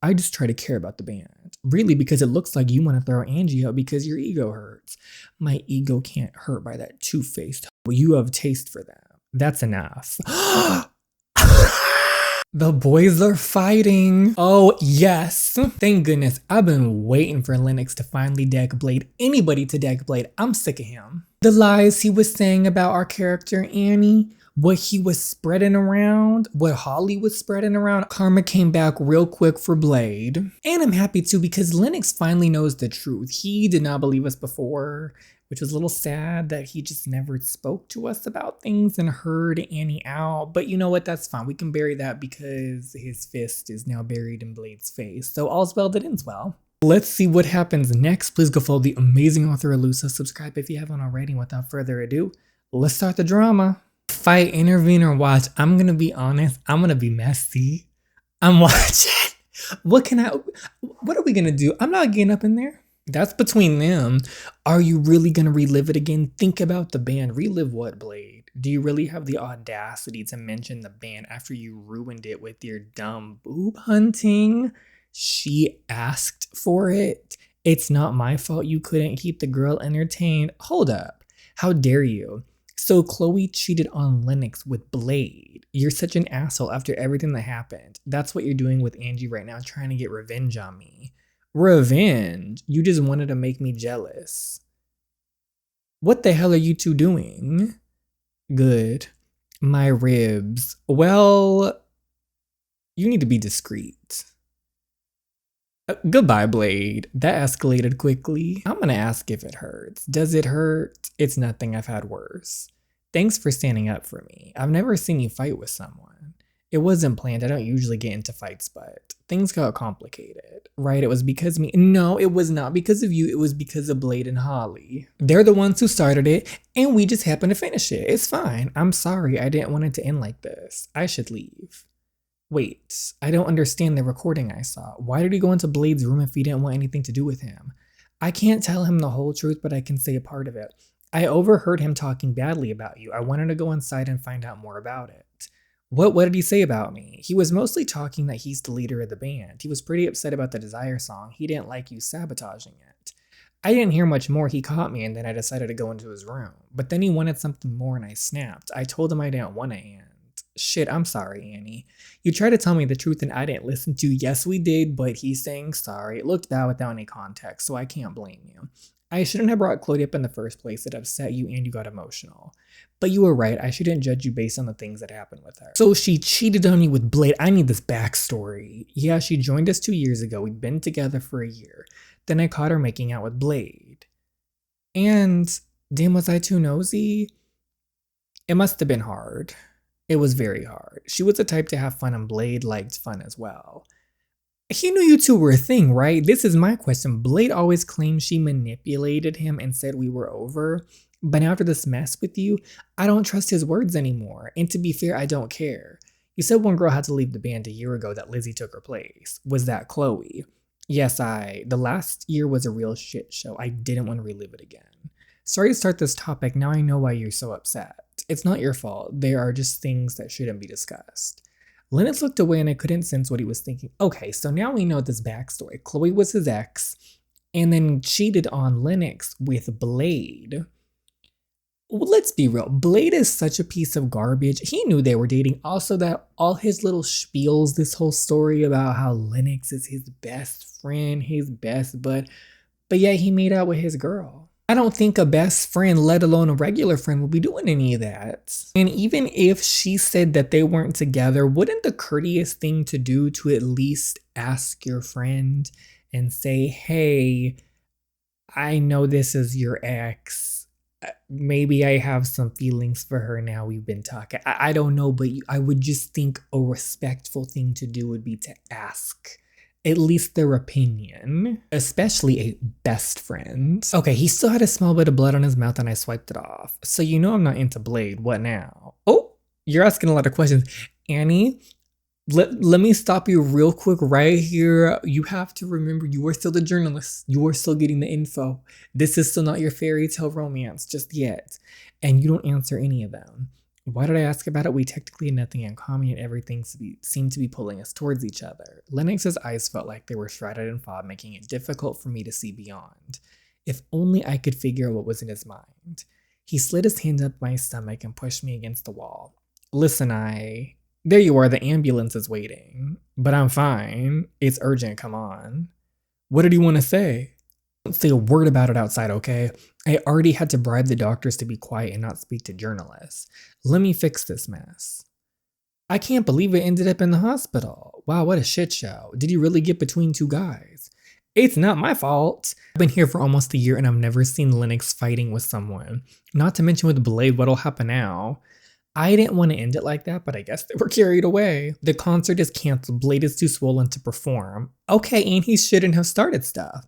I just try to care about the band. Really, because it looks like you want to throw Angie out because your ego hurts. My ego can't hurt by that two-faced. Well, you have taste for that. That's enough. The boys are fighting. Oh, yes. Thank goodness. I've been waiting for Lennox to finally deck Blade. Anybody to deck Blade. I'm sick of him. The lies he was saying about our character Annie, what he was spreading around, what Holly was spreading around. Karma came back real quick for Blade. And I'm happy too because Lennox finally knows the truth. He did not believe us before, which was a little sad that he just never spoke to us about things and heard Annie out. But you know what? That's fine. We can bury that because his fist is now buried in Blade's face. So all's well that ends well. Let's see what happens next. Please go follow the amazing author Alusza. Subscribe if you haven't already. Without further ado, let's start the drama. Fight, intervene, or watch. I'm gonna be honest. I'm gonna be messy. I'm watching. What are we gonna do? I'm not getting up in there. That's between them. Are you really gonna relive it again? Think about the band. Relive what, Blade? Do you really have the audacity to mention the band after you ruined it with your dumb boob hunting? She asked for it. It's not my fault you couldn't keep the girl entertained. Hold up. How dare you? So Chloe cheated on Lennox with Blade. You're such an asshole after everything that happened. That's what you're doing with Angie right now, trying to get revenge on me. Revenge? You just wanted to make me jealous. What the hell are you two doing? Good. My ribs. Well, you need to be discreet. Goodbye, Blade. That escalated quickly. I'm gonna ask if it hurts. Does it hurt? It's nothing. I've had worse. Thanks for standing up for me. I've never seen you fight with someone. It wasn't planned. I don't usually get into fights, but things got complicated. Right? It was because of me. No, it was not because of you. It was because of Blade and Holly. They're the ones who started it, and we just happened to finish it. It's fine. I'm sorry. I didn't want it to end like this. I should leave. Wait, I don't understand the recording I saw. Why did he go into Blade's room if he didn't want anything to do with him? I can't tell him the whole truth, but I can say a part of it. I overheard him talking badly about you. I wanted to go inside and find out more about it. What did he say about me? He was mostly talking that he's the leader of the band. He was pretty upset about the Desire song. He didn't like you sabotaging it. I didn't hear much more. He caught me and then I decided to go into his room. But then he wanted something more and I snapped. I told him I didn't want to end. Shit, I'm sorry, Annie. You tried to tell me the truth and I didn't listen to. Yes, we did, but he's saying sorry. It looked bad without any context, so I can't blame you. I shouldn't have brought Chloe up in the first place. It upset you and you got emotional. But you were right. I shouldn't judge you based on the things that happened with her. So she cheated on you with Blade. I need this backstory. Yeah, she joined us 2 years ago. We'd been together for a year. Then I caught her making out with Blade. And damn, was I too nosy? It must have been hard. It was very hard. She was the type to have fun and Blade liked fun as well. He knew you two were a thing, right? This is my question. Blade always claimed she manipulated him and said we were over. But after this mess with you, I don't trust his words anymore. And to be fair, I don't care. You said one girl had to leave the band a year ago that Lizzie took her place. Was that Chloe? Yes, the last year was a real shit show. I didn't want to relive it again. Sorry to start this topic. Now I know why you're so upset. It's not your fault. There are just things that shouldn't be discussed. Lennox looked away and I couldn't sense what he was thinking. Okay, so now we know this backstory. Chloe was his ex and then cheated on Lennox with Blade. Well, let's be real. Blade is such a piece of garbage. He knew they were dating. Also, that all his little spiels, this whole story about how Lennox is his best friend, his best bud. But yeah, he made out with his girl. I don't think a best friend, let alone a regular friend, would be doing any of that. And even if she said that they weren't together, wouldn't the courteous thing to do to at least ask your friend and say, hey, I know this is your ex. Maybe I have some feelings for her now we've been talking. I don't know, but I would just think a respectful thing to do would be to ask at least their opinion, especially a best friend. Okay, he still had a small bit of blood on his mouth and I swiped it off. So you know I'm not into Blade. What now? Oh, you're asking a lot of questions. Annie, let me stop you real quick right here. You have to remember you are still the journalist. You are still getting the info. This is still not your fairy tale romance just yet. And you don't answer any of them. Why did I ask about it? We technically had nothing in common, yet everything seemed to be pulling us towards each other. Lennox's eyes felt like they were shrouded in fog, making it difficult for me to see beyond. If only I could figure out what was in his mind. He slid his hand up my stomach and pushed me against the wall. Listen, there you are, the ambulance is waiting. But I'm fine. It's urgent, come on. What did he want to say? Don't say a word about it outside, okay? I already had to bribe the doctors to be quiet and not speak to journalists. Let me fix this mess. I can't believe it ended up in the hospital. Wow, what a shit show. Did you really get between two guys? It's not my fault. I've been here for almost a year and I've never seen Lennox fighting with someone. Not to mention with Blade, what'll happen now? I didn't want to end it like that, but I guess they were carried away. The concert is canceled. Blade is too swollen to perform. Okay, and he shouldn't have started stuff.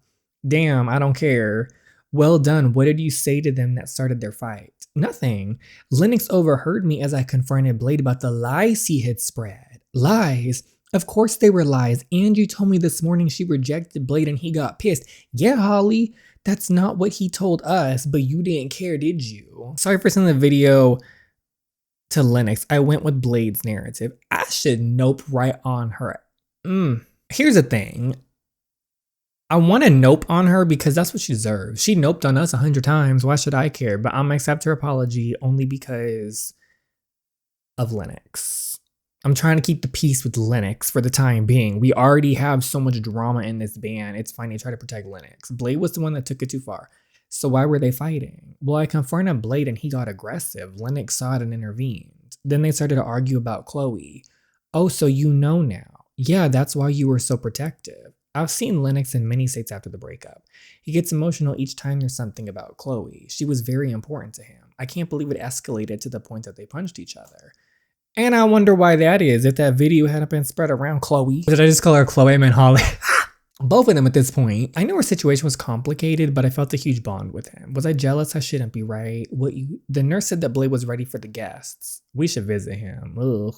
Damn, I don't care. Well done. What did you say to them that started their fight? Nothing. Lennox overheard me as I confronted Blade about the lies he had spread. Lies? Of course they were lies. Angie told me this morning she rejected Blade and he got pissed. Yeah, Holly, that's not what he told us, but you didn't care, did you? Sorry for sending the video to Lennox. I went with Blade's narrative. I should nope right on her. Here's the thing. I want to nope on her because that's what she deserves. She noped on us 100 times. Why should I care? But I'm gonna accept her apology only because of Lennox. I'm trying to keep the peace with Lennox for the time being. We already have so much drama in this band. It's fine to try to protect Lennox. Blade was the one that took it too far. So why were they fighting? Well, I confronted Blade and he got aggressive. Lennox saw it and intervened. Then they started to argue about Chloe. Oh, so you know now. Yeah, that's why you were so protective. I've seen Lennox in many states after the breakup. He gets emotional each time there's something about Chloe. She was very important to him. I can't believe it escalated to the point that they punched each other. And I wonder why that is. If that video hadn't been spread around Chloe. Did I just call her Chloe? I meant Holly. Both of them at this point. I know her situation was complicated, but I felt a huge bond with him. Was I jealous? I shouldn't be, right? The nurse said that Blade was ready for the guests. We should visit him. Ugh.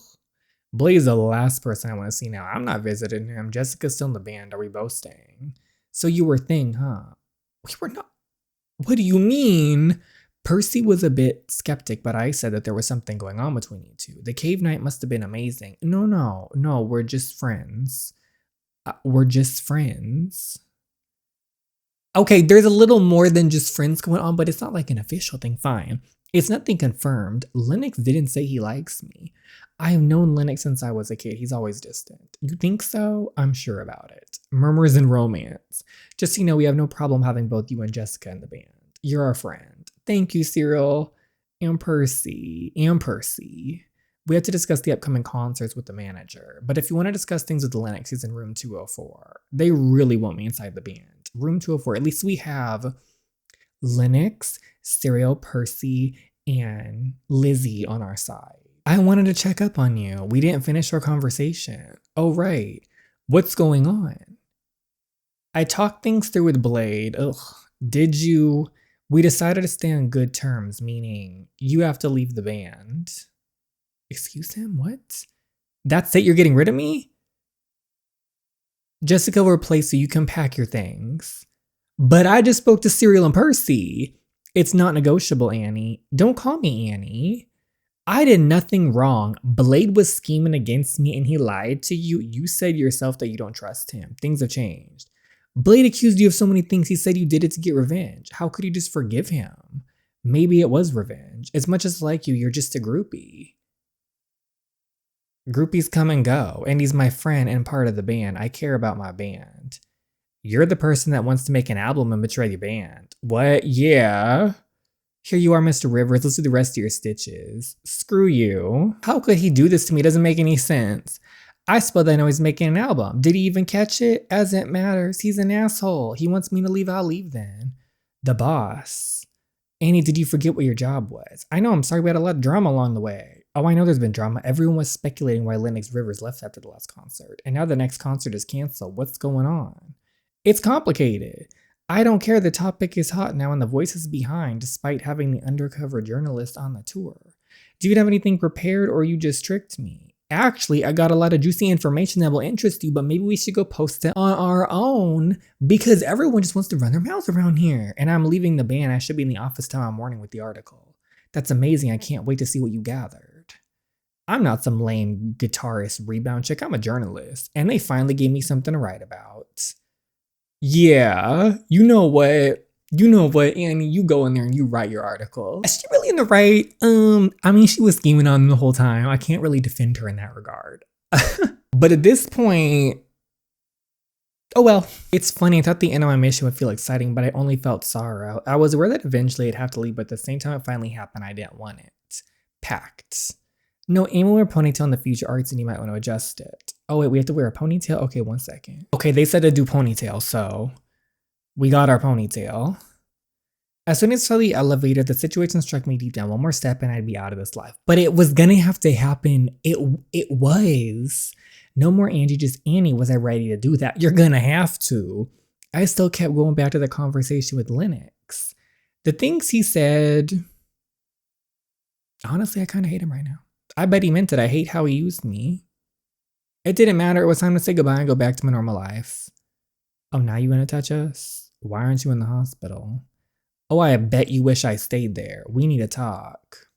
Blade is the last person I want to see now. I'm not visiting him. Jessica's still in the band. Are we both staying? So you were a thing, huh? We were not. What do you mean? Percy was a bit skeptic, but I said that there was something going on between you two. The cave night must have been amazing. No, we're just friends. We're just friends. Okay, there's a little more than just friends going on, but it's not like an official thing. Fine. It's nothing confirmed. Lennox didn't say he likes me. I have known Lennox since I was a kid. He's always distant. You think so? I'm sure about it. Murmurs and romance. Just so you know, we have no problem having both you and Jessica in the band. You're our friend. Thank you, Cyril. And Percy. We have to discuss the upcoming concerts with the manager. But if you want to discuss things with Lennox, he's in room 204. They really want me inside the band. Room 204. At least we have Lennox, Cyril, Percy, and Lizzie on our side. I wanted to check up on you. We didn't finish our conversation. Oh, right. What's going on? I talked things through with Blade. Ugh. Did you? We decided to stay on good terms, meaning you have to leave the band. Excuse him? What? That's it? You're getting rid of me? Jessica will replace you. You can pack your things. But I just spoke to Cyril and Percy. It's not negotiable, Annie. Don't call me Annie. I did nothing wrong. Blade was scheming against me and he lied to you. You said yourself that you don't trust him. Things have changed. Blade accused you of so many things. He said you did it to get revenge. How could you just forgive him? Maybe it was revenge. As much as like you, you're just a groupie. Groupies come and go, and he's my friend and part of the band. I care about my band. You're the person that wants to make an album and betray the band. What? Yeah. Here you are, Mr. Rivers. Let's do the rest of your stitches. Screw you. How could he do this to me? It doesn't make any sense. I suppose I know he's making an album. Did he even catch it? As it matters, he's an asshole. He wants me to leave, I'll leave then. The boss. Annie, did you forget what your job was? I know, I'm sorry we had a lot of drama along the way. Oh, I know there's been drama. Everyone was speculating why Lennox Rivers left after the last concert. And now the next concert is canceled. What's going on? It's complicated. I don't care, the topic is hot now and the voice is behind despite having the undercover journalist on the tour. Do you have anything prepared or you just tricked me? Actually, I got a lot of juicy information that will interest you, but maybe we should go post it on our own because everyone just wants to run their mouths around here. And I'm leaving the band. I should be in the office tomorrow morning with the article. That's amazing. I can't wait to see what you gather. I'm not some lame guitarist rebound chick. I'm a journalist. And they finally gave me something to write about. Yeah, you know what? You know what, Annie? You go in there and you write your article. Is she really in the right? I mean, she was scheming on them the whole time. I can't really defend her in that regard. But at this point, oh well. It's funny, I thought the end of my mission would feel exciting, but I only felt sorrow. I was aware that eventually I'd have to leave, but at the same time it finally happened, I didn't want it. Packed. No, Amy will wear a ponytail in the future arcs and you might want to adjust it. Oh wait, we have to wear a ponytail? Okay, 1 second. Okay, they said to do ponytail, so we got our ponytail. As soon as I saw the elevator, the situation struck me deep down. One more step and I'd be out of this life. But it was gonna have to happen. It was. No more Angie, just Annie. Was I ready to do that? You're gonna have to. I still kept going back to the conversation with Lennox. The things he said, honestly, I kind of hate him right now. I bet he meant it. I hate how he used me. It didn't matter. It was time to say goodbye and go back to my normal life. Oh, now you gonna touch us? Why aren't you in the hospital? Oh, I bet you wish I stayed there. We need to talk.